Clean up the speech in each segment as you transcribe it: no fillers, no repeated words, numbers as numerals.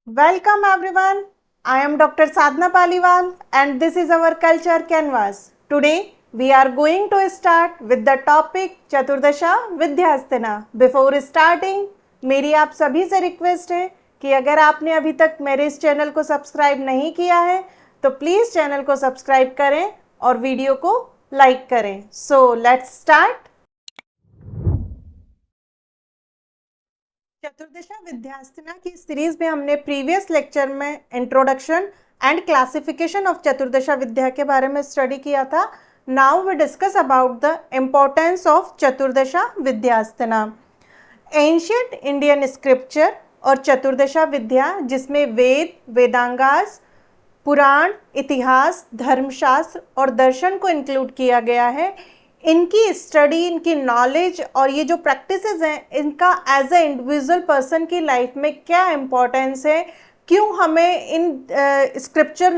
Welcome everyone. I am Dr. Sadhna Paliwal and this is our culture canvas. Today we are going to start with the topic चतुर्दशा विद्यास्तना. Before starting, मेरी आप सभी से request है कि अगर आपने अभी तक मेरे इस चैनल को सब्सक्राइब नहीं किया है तो प्लीज़ चैनल को सब्सक्राइब करें और वीडियो को लाइक करें. So let's start. चतुर्दशा विद्यास्तना की सीरीज में हमने प्रीवियस लेक्चर में इंट्रोडक्शन एंड क्लासिफिकेशन ऑफ चतुर्दशा विद्या के बारे में स्टडी किया था. Now we discuss about the importance of चतुर्दशा विद्यास्तना. एंशियंट इंडियन स्क्रिप्चर और चतुर्दशा विद्या जिसमें वेद, वेदांगास, पुराण, इतिहास, धर्मशास्त्र और दर्शन को इंक्लूड किया गया है. इनकी स्टडी, इनकी नॉलेज और ये जो प्रैक्टिसेस हैं इनका एज ए इंडिविजुअल पर्सन की लाइफ में क्या इम्पोर्टेंस है, क्यों हमें इन स्क्रिप्चर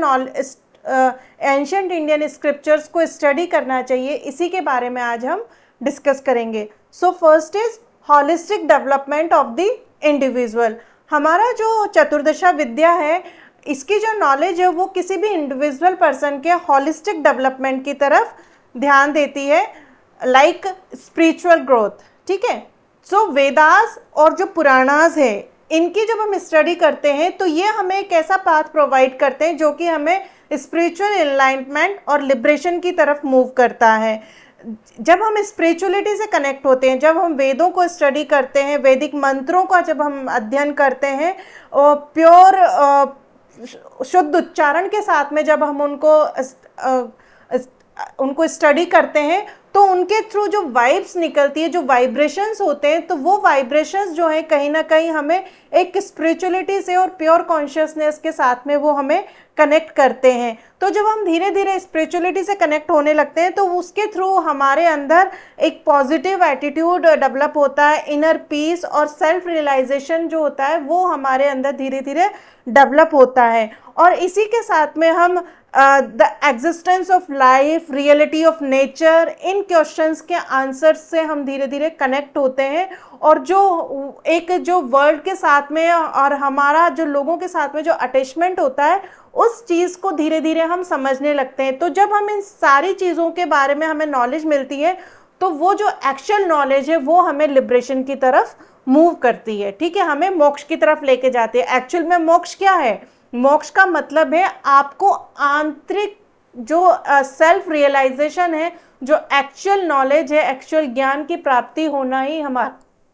एंशियंट इंडियन स्क्रिप्चर्स को स्टडी करना चाहिए, इसी के बारे में आज हम डिस्कस करेंगे. So first is holistic development of the individual. हमारा जो चतुर्दशा विद्या है इसकी जो नॉलेज है वो किसी भी इंडिविजुअल पर्सन के हॉलिस्टिक डेवलपमेंट की तरफ ध्यान देती है, लाइक स्पिरिचुअल ग्रोथ. ठीक है. सो वेदास और जो पुराणास है इनकी जब हम स्टडी करते हैं तो ये हमें एक ऐसा पाथ प्रोवाइड करते हैं जो कि हमें स्पिरिचुअल एनलाइटमेंट और लिबरेशन की तरफ मूव करता है. जब हम स्पिरिचुअलिटी से कनेक्ट होते हैं, जब हम वेदों को स्टडी करते हैं, वैदिक मंत्रों का जब हम अध्ययन करते हैं और प्योर शुद्ध उच्चारण के साथ में जब हम उनको स्टडी करते हैं तो उनके थ्रू जो वाइब्स निकलती है, जो वाइब्रेशंस होते हैं, तो वो वाइब्रेशंस जो है कहीं ना कहीं हमें एक स्पिरिचुअलिटी से और प्योर कॉन्शियसनेस के साथ में वो हमें कनेक्ट करते हैं. तो जब हम धीरे धीरे स्पिरिचुअलिटी से कनेक्ट होने लगते हैं तो उसके थ्रू हमारे अंदर एक पॉजिटिव एटीट्यूड डेवलप होता है, इनर पीस और सेल्फ रियलाइजेशन जो होता है वो हमारे अंदर धीरे धीरे डेवलप होता है. और इसी के साथ में हम the existence of life, reality of nature, in questions के आंसर्स से हम धीरे धीरे कनेक्ट होते हैं और जो वर्ल्ड के साथ में और हमारा जो लोगों के साथ में जो अटैचमेंट होता है उस चीज़ को धीरे धीरे हम समझने लगते हैं. तो जब हम इन सारी चीज़ों के बारे में हमें नॉलेज मिलती है तो वो जो एक्चुअल नॉलेज है वो हमें लिबरेशन की तरफ मूव करती है. ठीक है, हमें मोक्ष की तरफ लेके जाती है. एक्चुअल में मोक्ष क्या है? मोक्ष का मतलब है आपको आंतरिक जो सेल्फ रियलाइजेशन है, जो एक्चुअल नॉलेज है, एक्चुअल ज्ञान की प्राप्ति होना ही हमारा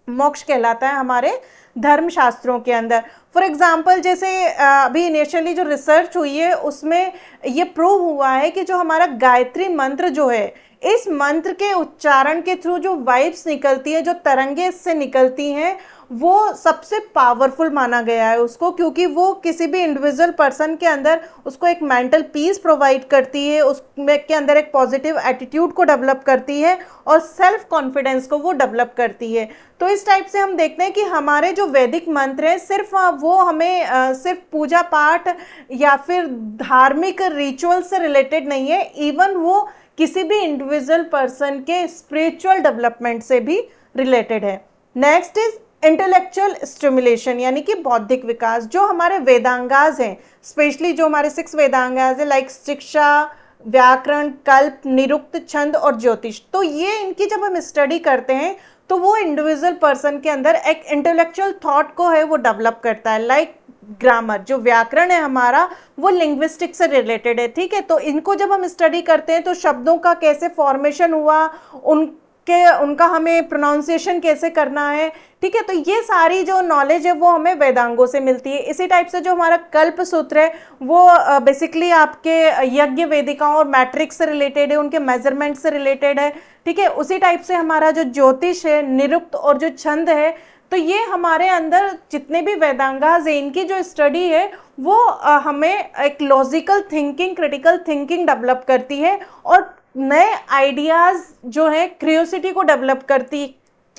मोक्ष कहलाता है हमारे धर्मशास्त्रों के अंदर. फॉर एग्जाम्पल जैसे अभी इनिशियली जो रिसर्च हुई है उसमें ये प्रूव हुआ है कि जो हमारा गायत्री मंत्र जो है, इस मंत्र के उच्चारण के थ्रू जो वाइब्स निकलती है, जो तरंगे इससे निकलती हैं, वो सबसे पावरफुल माना गया है उसको, क्योंकि वो किसी भी इंडिविजुअल पर्सन के अंदर उसको एक मेंटल पीस प्रोवाइड करती है, उसमें के अंदर एक पॉजिटिव एटीट्यूड को डेवलप करती है और सेल्फ कॉन्फिडेंस को वो डेवलप करती है. तो इस टाइप से हम देखते हैं कि हमारे जो वैदिक मंत्र हैं सिर्फ वो हमें सिर्फ पूजा पाठ या फिर धार्मिक रिचुअल से रिलेटेड नहीं है, इवन वो किसी भी इंडिविजुअल पर्सन के स्पिरिचुअल डेवलपमेंट से भी रिलेटेड है. नेक्स्ट इज इंटेलेक्चुअल स्टिमुलेशन, यानी कि बौद्धिक विकास. जो हमारे वेदांगास हैं, स्पेशली जो हमारे 6 वेदांगास हैं, लाइक शिक्षा, व्याकरण, कल्प, निरुक्त, छंद और ज्योतिष, तो ये इनकी जब हम स्टडी करते हैं तो वो इंडिविजुअल पर्सन के अंदर एक इंटेलेक्चुअल थॉट को है वो डेवलप करता है. लाइक ग्रामर, जो व्याकरण है हमारा वो लिंग्विस्टिक से रिलेटेड है. ठीक है, तो इनको जब हम स्टडी करते हैं तो शब्दों का कैसे फॉर्मेशन हुआ, उनका हमें प्रोनाउंसिएशन कैसे करना है. ठीक है, तो ये सारी जो नॉलेज है वो हमें वेदांगों से मिलती है. इसी टाइप से जो हमारा कल्प सूत्र है वो बेसिकली आपके यज्ञ वेदिकाओं और मैट्रिक्स से रिलेटेड है, उनके मेजरमेंट से रिलेटेड है. ठीक है, उसी टाइप से हमारा जो ज्योतिष है, निरुक्त और जो छंद है, तो ये हमारे अंदर जितने भी वेदांगास हैं इनकी जो स्टडी है वो हमें एक logical thinking, critical thinking develop करती है और नए आइडियाज़ जो है क्रियोसिटी को डेवलप करती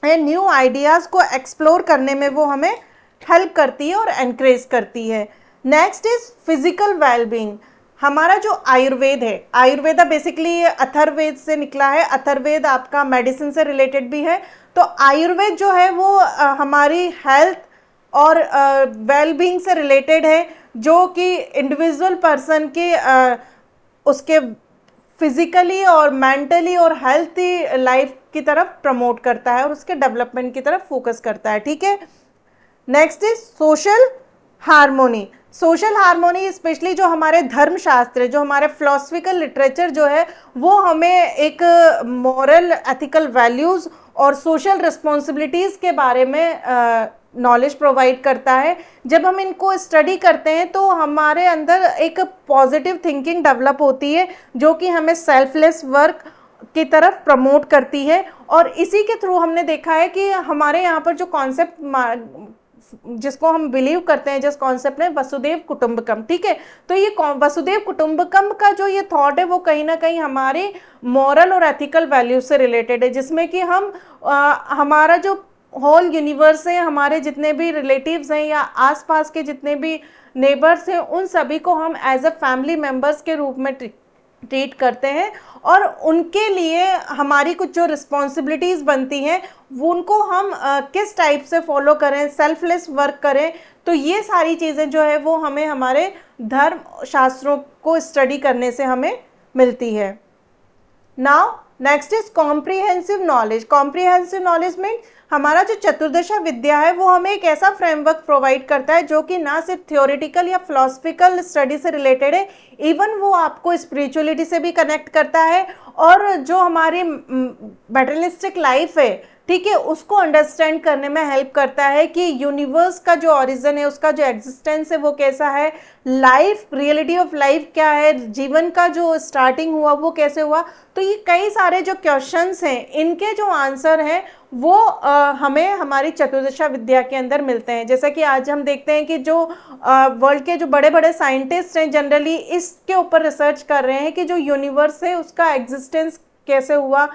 है, न्यू आइडियाज़ को एक्सप्लोर करने में वो हमें हेल्प करती है और एनकरेज करती है. Next is physical wellbeing. हमारा जो आयुर्वेद है, आयुर्वेदा बेसिकली अथर्ववेद से निकला है. अथर्ववेद आपका मेडिसिन से रिलेटेड भी है. तो आयुर्वेद जो है वो हमारी हेल्थ और वेल बीइंग से रिलेटेड है, जो कि इंडिविजुअल पर्सन के उसके फिजिकली और मेंटली और हेल्थी लाइफ की तरफ प्रमोट करता है और उसके डेवलपमेंट की तरफ फोकस करता है। ठीक है, next is social harmony. Social harmony specially जो हमारे धर्मशास्त्र है, जो हमारे फिलोसफिकल लिटरेचर जो है, वो हमें एक मॉरल एथिकल वैल्यूज़ और सोशल रिस्पॉन्सिबिलिटीज़ के बारे में नॉलेज प्रोवाइड करता है। जब हम इनको स्टडी करते हैं तो हमारे अंदर एक पॉजिटिव थिंकिंग डेवलप होती है, जो कि हमें सेल्फलेस वर्क की तरफ प्रमोट करती है। और इसी के थ्रू हमने देखा है कि हमारे यहाँ पर जो कॉन्सेप्ट जिसको हम बिलीव करते हैं, जिस कॉन्सेप्ट में वसुदेव कुटुंबकम, ठीक है, तो ये वसुदेव कुटुंबकम का जो ये थॉट है वो कहीं ना कहीं हमारे मॉरल और एथिकल वैल्यूज से रिलेटेड है, जिसमें कि हम हमारा जो होल यूनिवर्स है, हमारे जितने भी रिलेटिव्स हैं या आसपास के जितने भी नेबर्स हैं, उन सभी को हम एज अ फैमिली मेम्बर्स के रूप में ट्रीट करते हैं और उनके लिए हमारी कुछ जो रिस्पॉन्सिबिलिटीज़ बनती हैं वो उनको हम किस टाइप से फॉलो करें, सेल्फलेस वर्क करें। तो ये सारी चीज़ें जो है वो हमें हमारे धर्म शास्त्रों को स्टडी करने से हमें मिलती है। Now next is comprehensive knowledge. Comprehensive knowledge में हमारा जो चतुर्दशा विद्या है वो हमें एक ऐसा फ्रेमवर्क प्रोवाइड करता है जो कि ना सिर्फ थ्योरेटिकल या फिलोसफिकल स्टडी से रिलेटेड है, इवन वो आपको स्पिरिचुअलिटी से भी कनेक्ट करता है और जो हमारी मटेरियलिस्टिक लाइफ है, ठीक है, उसको अंडरस्टैंड करने में हेल्प करता है कि यूनिवर्स का जो ओरिजिन है, उसका जो एग्जिस्टेंस है वो कैसा है, लाइफ, रियलिटी ऑफ लाइफ क्या है, जीवन का जो स्टार्टिंग हुआ वो कैसे हुआ। तो ये कई सारे जो क्वेश्चंस हैं, इनके जो आंसर हैं वो हमें हमारी चतुर्दशा विद्या के अंदर मिलते हैं। जैसा कि आज हम देखते हैं कि जो वर्ल्ड के जो बड़े बड़े साइंटिस्ट हैं जनरली इसके ऊपर रिसर्च कर रहे हैं कि जो यूनिवर्स है उसका एग्जिस्टेंस कैसे हुआ,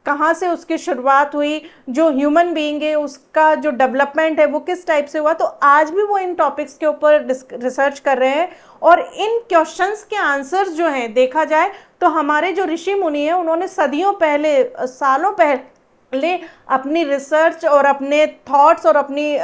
कहाँ से उसकी शुरुआत हुई, जो ह्यूमन बीइंग है उसका जो डेवलपमेंट है वो किस टाइप से हुआ। तो आज भी वो इन टॉपिक्स के ऊपर रिसर्च कर रहे हैं और इन क्वेश्चंस के आंसर्स जो हैं देखा जाए तो हमारे जो ऋषि मुनि हैं उन्होंने सदियों पहले, सालों पहले अपनी रिसर्च और अपने थॉट्स और अपनी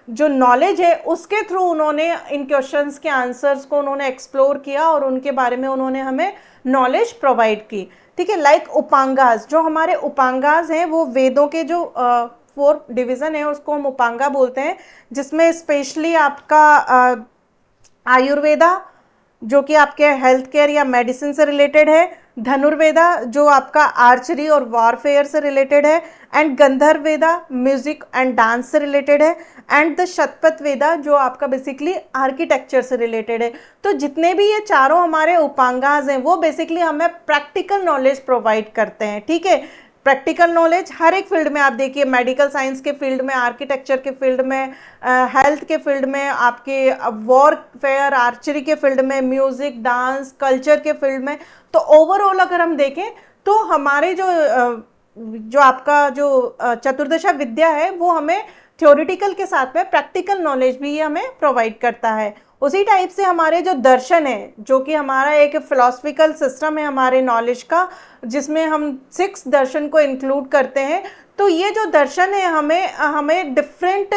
जो नॉलेज है उसके थ्रू उन्होंने इन क्वेश्चंस के आंसर्स को उन्होंने एक्सप्लोर किया और उनके बारे में उन्होंने हमें नॉलेज प्रोवाइड की। ठीक है, लाइक उपांगास, जो हमारे उपांगास हैं वो वेदों के जो 4 डिवीज़न है उसको हम उपांगा बोलते हैं, जिसमें स्पेशली आपका आयुर्वेदा जो कि आपके हेल्थ केयर या मेडिसिन से रिलेटेड है, धनुर्वेदा जो आपका आर्चरी और वॉरफेयर से रिलेटेड है, and Gandharva Veda music and dance से रिलेटेड है, एंड द शतपथ वेदा जो आपका बेसिकली आर्किटेक्चर से रिलेटेड है। तो जितने भी ये चारों हमारे उपांगास हैं वो बेसिकली हमें प्रैक्टिकल नॉलेज प्रोवाइड करते हैं। ठीक है, प्रैक्टिकल नॉलेज हर एक फील्ड में आप देखिए, मेडिकल साइंस के फील्ड में, आर्किटेक्चर के फील्ड में, हेल्थ के फील्ड में, आपके वॉरफेयर आर्चरी के फील्ड में, म्यूजिक डांस कल्चर के फील्ड में। तो ओवरऑल अगर हम देखें तो हमारे जो आपका जो चतुर्दशा विद्या है वो हमें थ्योरेटिकल के साथ में प्रैक्टिकल नॉलेज भी हमें प्रोवाइड करता है। उसी टाइप से हमारे जो दर्शन है, जो कि हमारा एक फिलोसफिकल सिस्टम है हमारे नॉलेज का, जिसमें हम 6 दर्शन को इंक्लूड करते हैं। तो ये जो दर्शन है हमें डिफरेंट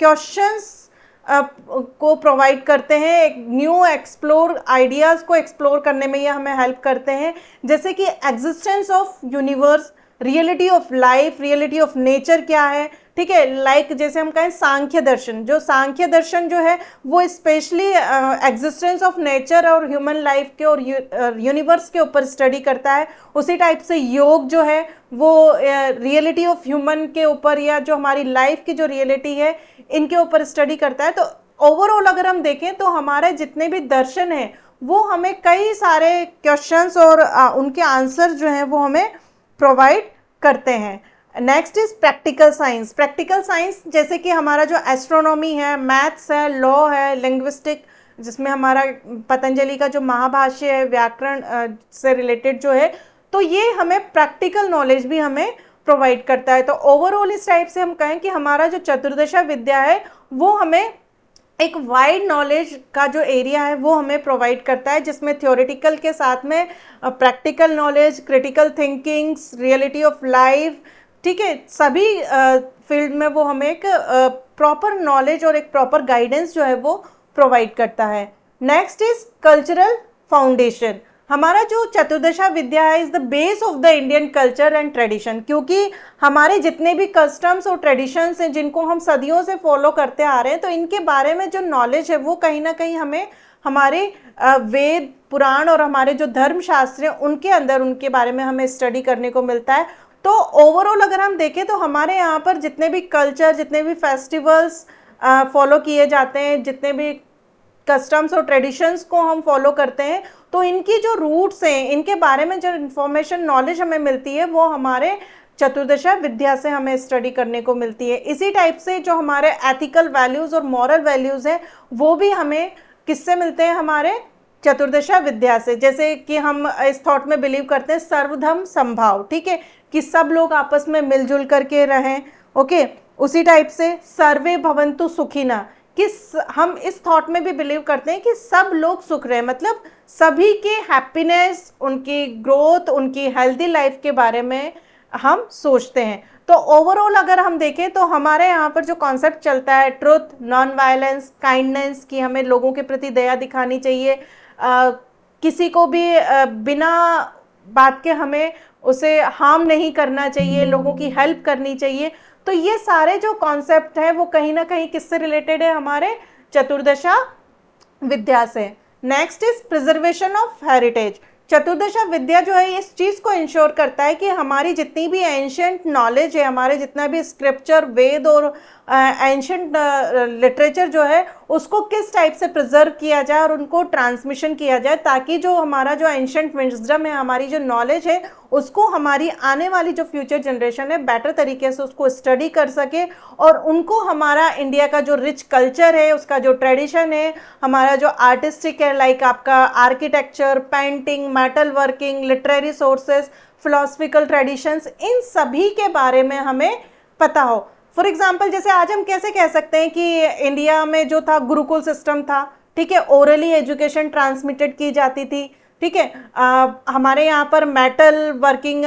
क्वेश्चंस को प्रोवाइड करते हैं, एक न्यू एक्सप्लोर आइडियाज़ को एक्सप्लोर करने में ये हमें हेल्प करते हैं, जैसे कि existence of universe, reality of life, reality of nature क्या है। ठीक है, लाइक जैसे हम कहें सांख्य दर्शन, जो सांख्य दर्शन जो है वो स्पेशली एग्जिस्टेंस ऑफ नेचर और ह्यूमन लाइफ के और यूनिवर्स के ऊपर स्टडी करता है। उसी टाइप से योग जो है वो रियलिटी ऑफ ह्यूमन के ऊपर या जो हमारी लाइफ की जो रियलिटी है इनके ऊपर स्टडी करता है। तो ओवरऑल अगर हम देखें तो हमारे जितने भी दर्शन हैं वो हमें कई सारे क्वेश्चंस और उनके आंसर जो हैं वो हमें प्रोवाइड करते हैं। Next is practical science. Practical science जैसे कि हमारा जो एस्ट्रोनॉमी है, मैथ्स है, लॉ है, लिंग्विस्टिक जिसमें हमारा पतंजलि का जो महाभाष्य है व्याकरण से रिलेटेड जो है, तो ये हमें प्रैक्टिकल नॉलेज भी हमें प्रोवाइड करता है। तो ओवरऑल इस टाइप से हम कहें कि हमारा जो चतुर्दशा विद्या है वो हमें एक वाइड नॉलेज का जो एरिया है वो हमें प्रोवाइड करता है, जिसमें थ्योरेटिकल के साथ में practical knowledge, critical thinkings, reality of life, ठीक है, सभी फील्ड में वो हमें एक प्रॉपर नॉलेज और एक प्रॉपर गाइडेंस जो है वो प्रोवाइड करता है। Next is cultural foundation. हमारा जो चतुर्दशा विद्या है is the base of the Indian culture and tradition, क्योंकि हमारे जितने भी कस्टम्स और ट्रेडिशंस हैं जिनको हम सदियों से फॉलो करते आ रहे हैं, तो इनके बारे में जो नॉलेज है वो कहीं ना कहीं हमें हमारे वेद पुराण और हमारे जो धर्मशास्त्र हैं उनके अंदर उनके बारे में हमें स्टडी करने को मिलता है। तो ओवरऑल अगर हम देखें तो हमारे यहाँ पर जितने भी कल्चर, जितने भी फेस्टिवल्स फॉलो किए जाते हैं, जितने भी कस्टम्स और ट्रेडिशंस को हम फॉलो करते हैं, तो इनकी जो रूट्स हैं, इनके बारे में जो इन्फॉर्मेशन नॉलेज हमें मिलती है वो हमारे चतुर्दशा विद्या से हमें स्टडी करने को मिलती है। इसी टाइप से जो हमारे एथिकल वैल्यूज़ और मॉरल वैल्यूज़ हैं वो भी हमें किससे मिलते हैं, हमारे चतुर्दशा विद्या से। जैसे कि हम इस थॉट में बिलीव करते हैं सर्वधर्म समभाव, ठीक है, कि सब लोग आपस में मिलजुल करके रहें। ओके, उसी टाइप से सर्वे भवन्तु सुखिना, कि हम इस थॉट में भी बिलीव करते हैं कि सब लोग सुख रहे, मतलब सभी के हैप्पीनेस, उनकी ग्रोथ, उनकी हेल्दी लाइफ के बारे में हम सोचते हैं। तो ओवरऑल अगर हम देखें तो हमारे यहाँ पर जो कॉन्सेप्ट चलता है ट्रुथ, नॉन वायलेंस, काइंडनेस, कि हमें लोगों के प्रति दया दिखानी चाहिए, किसी को भी बिना बात के हमें उसे हार्म नहीं करना चाहिए, लोगों की हेल्प करनी चाहिए। तो ये सारे जो कॉन्सेप्ट है वो कहीं ना कहीं किससे रिलेटेड है, हमारे चतुर्दशा विद्या से। Next is preservation of heritage. चतुर्दशा विद्या जो है इस चीज़ को इंश्योर करता है कि हमारी जितनी भी एंशंट नॉलेज है, हमारे जितना भी स्क्रिप्चर, वेद और एंशंट लिटरेचर जो है उसको किस टाइप से प्रिजर्व किया जाए और उनको ट्रांसमिशन किया जाए, ताकि जो हमारा जो एंशंट विजडम है, हमारी जो नॉलेज है, उसको हमारी आने वाली जो फ्यूचर जनरेशन है बेटर तरीके से उसको स्टडी कर सके और उनको हमारा इंडिया का जो रिच कल्चर है, उसका जो ट्रेडिशन है, हमारा जो आर्टिस्टिक है, लाइक आपका architecture, painting, metal working, literary sources, philosophical traditions, इन सभी के बारे में हमें पता हो। फॉर एग्जाम्पल, जैसे आज हम कैसे कह सकते हैं कि इंडिया में जो था गुरुकुल सिस्टम था, ठीक है, ओरली एजुकेशन ट्रांसमिटेड की जाती थी, ठीक है। हमारे यहाँ पर मेटल वर्किंग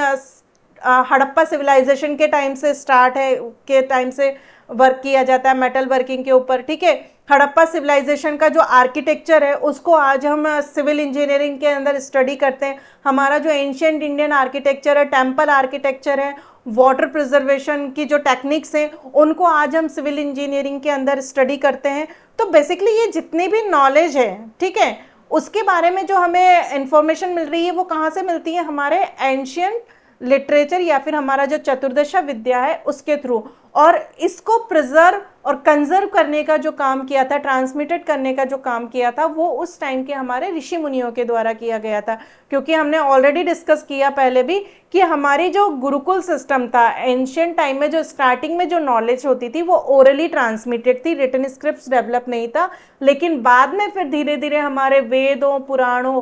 हड़प्पा सिविलाइजेशन के टाइम से स्टार्ट है, के टाइम से वर्क किया जाता है मेटल वर्किंग के ऊपर, ठीक है। हड़प्पा सिविलाइजेशन का जो आर्किटेक्चर है उसको आज हम सिविल इंजीनियरिंग के अंदर स्टडी करते हैं। हमारा जो एंशिएंट इंडियन आर्किटेक्चर है, टेम्पल आर्किटेक्चर है, वाटर प्रिजर्वेशन की जो टेक्निक्स हैं उनको आज हम सिविल इंजीनियरिंग के अंदर स्टडी करते हैं। तो बेसिकली ये जितनी भी नॉलेज है, ठीक है, उसके बारे में जो हमें इंफॉर्मेशन मिल रही है वो कहाँ से मिलती है, हमारे एंशिएंट लिटरेचर या फिर हमारा जो चतुर्दशा विद्या है उसके थ्रू। और इसको प्रिजर्व और कंजर्व करने का जो काम किया था, ट्रांसमिटेड करने का जो काम किया था, वो उस टाइम के हमारे ऋषि मुनियों के द्वारा किया गया था। क्योंकि हमने ऑलरेडी डिस्कस किया पहले भी कि हमारी जो गुरुकुल सिस्टम था एंशिएंट टाइम में, जो स्टार्टिंग में जो नॉलेज होती थी वो ओरली ट्रांसमिटेड थी, रिटन स्क्रिप्ट्स डेवलप नहीं था। लेकिन बाद में फिर धीरे धीरे हमारे वेदों, पुराणों,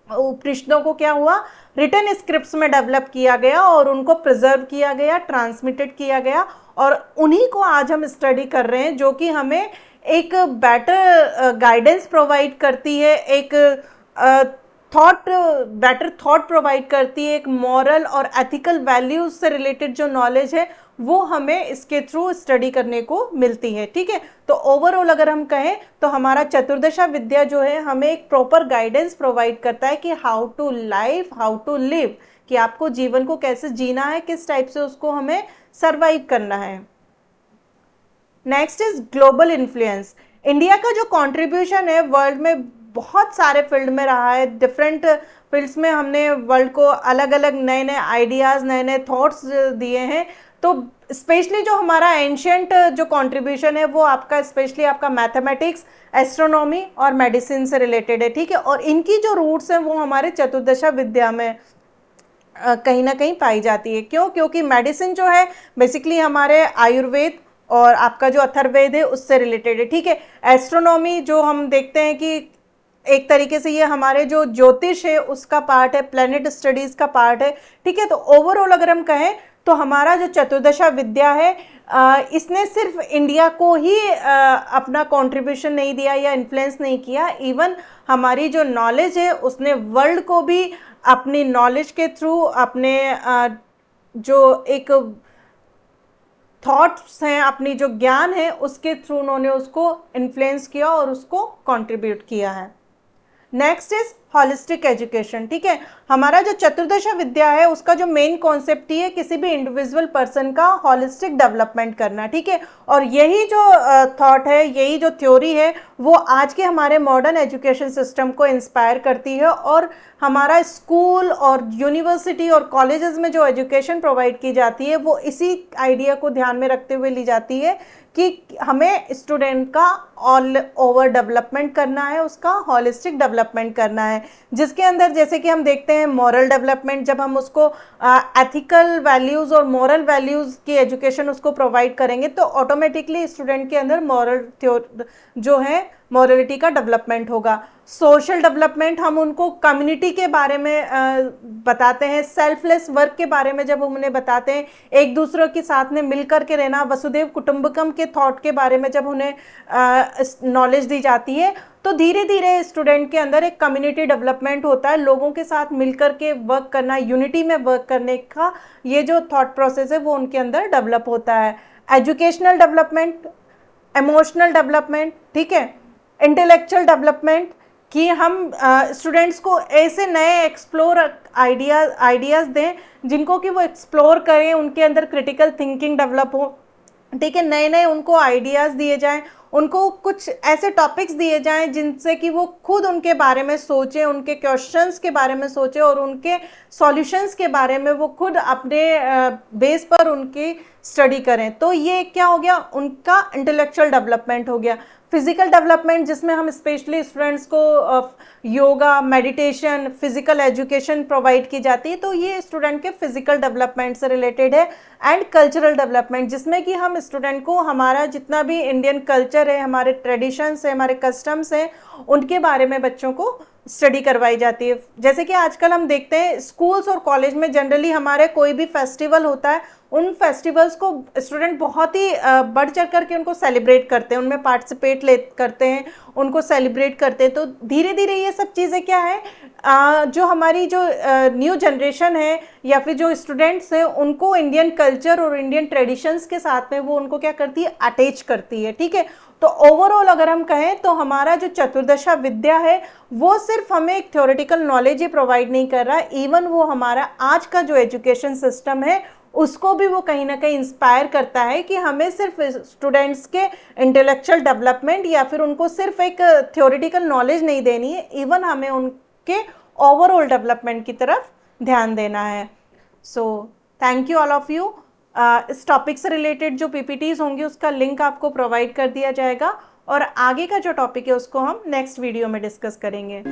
उपनिषदों को क्या हुआ, रिटन स्क्रिप्ट्स में डेवलप किया गया और उनको प्रिजर्व किया गया, ट्रांसमिटेड किया गया, और उन्हीं को आज हम स्टडी कर रहे हैं, जो कि हमें एक बेटर गाइडेंस प्रोवाइड करती है, एक बेटर थॉट प्रोवाइड करती है, एक मॉरल और एथिकल वैल्यूज से रिलेटेड जो नॉलेज है वो हमें इसके थ्रू स्टडी करने को मिलती है, ठीक है। तो ओवरऑल अगर हम कहें तो हमारा चतुर्दशा विद्या जो है हमें एक प्रॉपर गाइडेंस प्रोवाइड करता है कि हाउ टू लिव, कि आपको जीवन को कैसे जीना है, किस टाइप से उसको हमें सर्वाइव करना है। Next is global influence. India का जो कंट्रीब्यूशन है वर्ल्ड में बहुत सारे फील्ड में रहा है, डिफरेंट फील्ड्स में हमने वर्ल्ड को अलग अलग नए नए आइडियाज़, नए नए थॉट्स दिए हैं। तो स्पेशली जो हमारा एंशिएंट जो कंट्रीब्यूशन है वो आपका स्पेशली आपका मैथमेटिक्स, एस्ट्रोनॉमी और मेडिसिन से रिलेटेड है, ठीक है। और इनकी जो रूट्स हैं वो हमारे चतुर्दशा विद्या में कहीं ना कहीं पाई जाती है। क्यों? क्योंकि मेडिसिन जो है बेसिकली हमारे आयुर्वेद और आपका जो अथर्ववेद है उससे रिलेटेड है, ठीक है। एस्ट्रोनॉमी जो हम देखते हैं कि एक तरीके से ये हमारे जो ज्योतिष है उसका पार्ट है, प्लैनेट स्टडीज़ का पार्ट है, ठीक है। तो ओवरऑल अगर हम कहें तो हमारा जो चतुर्दशा विद्या है इसने सिर्फ इंडिया को ही अपना कंट्रीब्यूशन नहीं दिया या इन्फ्लुएंस नहीं किया, इवन हमारी जो नॉलेज है उसने वर्ल्ड को भी अपनी नॉलेज के थ्रू, अपने जो एक थॉट्स हैं, अपनी जो ज्ञान है उसके थ्रू उन्होंने उसको इन्फ्लुएंस किया और उसको कंट्रीब्यूट किया है। Next is holistic education. ठीक है, हमारा जो चतुर्दशा विद्या है उसका जो मेन कॉन्सेप्ट ही है किसी भी इंडिविजुअल पर्सन का हॉलिस्टिक डेवलपमेंट करना। ठीक है, और यही जो थॉट है, यही जो थ्योरी है, वो आज के हमारे मॉडर्न एजुकेशन सिस्टम को इंस्पायर करती है और हमारा स्कूल और यूनिवर्सिटी और कॉलेजेस में जो एजुकेशन प्रोवाइड की जाती है वो इसी आइडिया को ध्यान में रखते हुए ली जाती है कि हमें स्टूडेंट का ऑल ओवर डेवलपमेंट करना है, उसका हॉलिस्टिक डेवलपमेंट करना है, जिसके अंदर जैसे कि हम देखते हैं मॉरल डेवलपमेंट, जब हम उसको एथिकल वैल्यूज़ और मॉरल वैल्यूज़ की एजुकेशन उसको प्रोवाइड करेंगे तो ऑटोमेटिकली स्टूडेंट के अंदर मॉरल जो है मॉरलिटी का डेवलपमेंट होगा। सोशल डेवलपमेंट, हम उनको कम्युनिटी के बारे में बताते हैं, सेल्फलेस वर्क के बारे में जब हम उन्हें बताते हैं, एक दूसरे के साथ में मिलकर के रहना, वसुदेव कुटुंबकम के थॉट के बारे में जब उन्हें नॉलेज दी जाती है तो धीरे धीरे स्टूडेंट के अंदर एक कम्युनिटी डेवलपमेंट होता है, लोगों के साथ मिलकर के वर्क करना, यूनिटी में वर्क करने का ये जो थॉट प्रोसेस है वो उनके अंदर डेवलप होता है। एजुकेशनल डेवलपमेंट, इमोशनल डेवलपमेंट, ठीक है, इंटेलेक्चुअल डेवलपमेंट, कि हम स्टूडेंट्स को ऐसे नए एक्सप्लोर आइडियाज़ दें जिनको कि वो एक्सप्लोर करें, उनके अंदर क्रिटिकल थिंकिंग डेवलप हो। ठीक है, नए नए उनको आइडियाज़ दिए जाएं, उनको कुछ ऐसे टॉपिक्स दिए जाएं जिनसे कि वो खुद उनके बारे में सोचें, उनके क्वेश्चंस के बारे में सोचें और उनके सॉल्यूशंस के बारे में वो खुद अपने बेस पर उनकी स्टडी करें। तो ये क्या हो गया, उनका इंटेलेक्चुअल डेवलपमेंट हो गया। फिजिकल डेवलपमेंट, जिसमें हम स्पेशली स्टूडेंट्स को yoga, meditation, physical education provide की जाती है, तो ये स्टूडेंट के फिजिकल डेवलपमेंट से रिलेटेड है। एंड कल्चरल डेवलपमेंट, जिसमें कि हम स्टूडेंट को हमारा जितना भी इंडियन कल्चर है, हमारे ट्रेडिशंस है, हमारे कस्टम्स हैं, उनके बारे में बच्चों को स्टडी करवाई जाती है। जैसे कि आजकल हम देखते हैं स्कूल्स और कॉलेज में जनरली हमारे कोई भी फेस्टिवल होता है, उन फेस्टिवल्स को स्टूडेंट बहुत ही बढ़ चढ़ करके उनको सेलिब्रेट करते हैं, उनमें पार्टिसिपेट करते हैं, उनको सेलिब्रेट करते हैं। तो धीरे धीरे ये सब चीज़ें क्या है, जो हमारी जो न्यू जनरेशन है या फिर जो स्टूडेंट्स हैं उनको इंडियन कल्चर और इंडियन ट्रेडिशंस के साथ में वो उनको क्या करती है, अटैच करती है। ठीक है, तो ओवरऑल अगर हम कहें तो हमारा जो चतुर्दशा विद्या है वो सिर्फ हमें एक थ्योरेटिकल नॉलेज ही प्रोवाइड नहीं कर रहा है, इवन वो हमारा आज का जो एजुकेशन सिस्टम है उसको भी वो कहीं ना कहीं इंस्पायर करता है कि हमें सिर्फ स्टूडेंट्स के इंटेलेक्चुअल डेवलपमेंट या फिर उनको सिर्फ एक थ्योरेटिकल नॉलेज नहीं देनी है, इवन हमें उनके ओवरऑल डेवलपमेंट की तरफ ध्यान देना है। So thank you all of you. इस टॉपिक से रिलेटेड जो पीपीटीज होंगी उसका लिंक आपको प्रोवाइड कर दिया जाएगा और आगे का जो टॉपिक है उसको हम नेक्स्ट वीडियो में डिस्कस करेंगे।